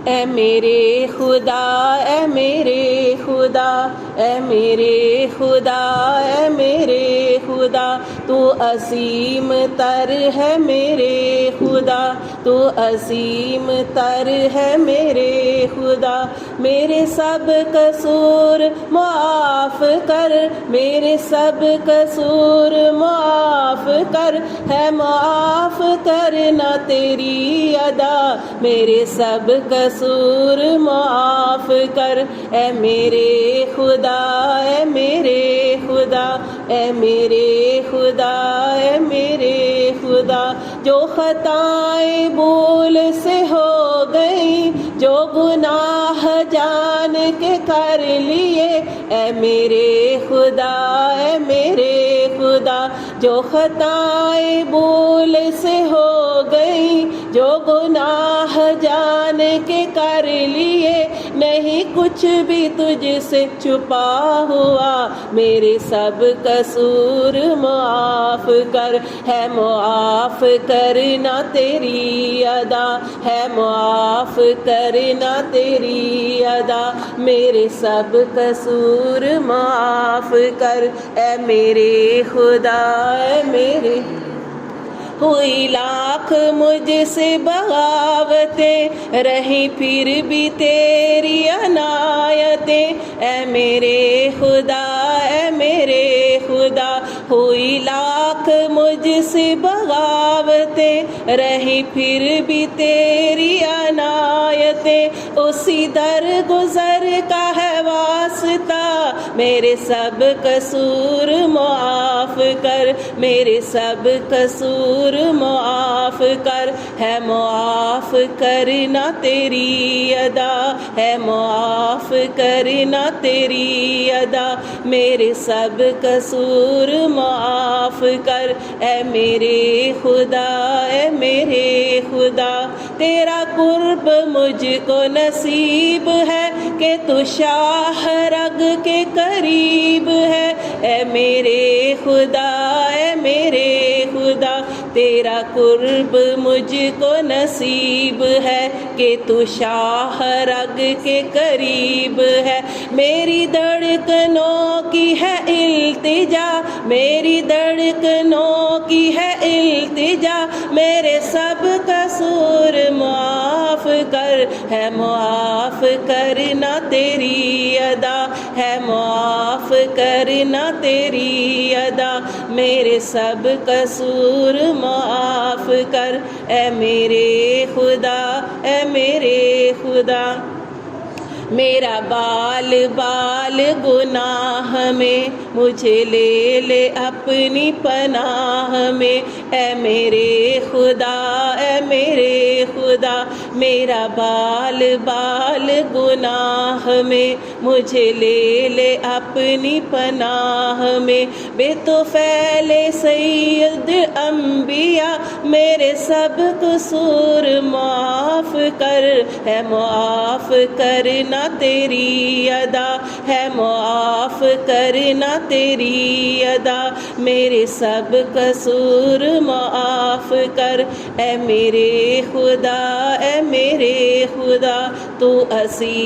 اے میرے خدا، اے میرے خدا، اے میرے خدا، اے میرے خدا، تو عظیم تر ہے میرے خدا، تو عظیم تر ہے میرے خدا، میرے سب قصور معاف کر، میرے سب قصور معاف کر، ہے معاف کرنا تیری ادا، میرے سب قصور معاف کر، اے میرے خدا، اے میرے خدا، اے میرے خدا، اے میرے خدا، جو خطائیں بھول سے ہو گئیں، جو گناہ جان کے کر لیے، اے میرے خدا، اے میرے خدا، جو خطائیں بھول سے ہو گئیں، جو گناہ جان کے کر لیے، نہیں کچھ بھی تجھ سے چھپا ہوا، میرے سب قصور معاف کر، ہے معاف کرنا تیری ادا، ہے معاف کرنا تیری ادا، میرے سب قصور معاف کر، اے میرے خدا، اے میرے ہوئی لاکھ مجھ سے بغاوتیں، رہیں پھر بھی تیری عنایتیں، اے میرے خدا، اے میرے خدا، ہوئی لاکھ مجھ سے بغاوتیں، رہیں پھر بھی تیری عنایتیں، اسی در گزر کا ہے واسطہ، میرے سب قصور معاف کر، میرے سب قصور معاف کر، ہے معاف کرنا تیری ادا، ہے معاف کرنا تیری ادا، میرے سب قصور معاف کر، اے میرے خدا، اے میرے خدا، تیرا قرب مجھ کو نصیب ہے کہ تو شاہ رگ کے قریب ہے، اے میرے خدا، اے میرے خدا، تیرا قرب مجھ کو نصیب ہے کہ تو شاہ رگ کے قریب ہے، میری دھڑکنوں کی ہے التجا، میری دھڑکنوں کی ہے التجا، میرے سب قصور معاف کر، ہے معاف کرنا تیری ادا، ہے معاف کرنا تیری ادا، میرے سب قصور معاف کر، اے میرے خدا، اے میرے خدا، میرا بال بال گناہ میں مجھے لے لے اپنی پناہ میں، اے میرے خدا، اے میرے خدا، میرا بال بال گناہ میں مجھے لے لے اپنی پناہ میں، بے طفیل سید انبیاء میرے سب قصور معاف کر، ہے معاف کرنا تیری ادا، ہے معاف کرنا تیری ادا، میرے سب قصور معاف کر، اے میرے خدا، اے میرے خدا، تو عظیم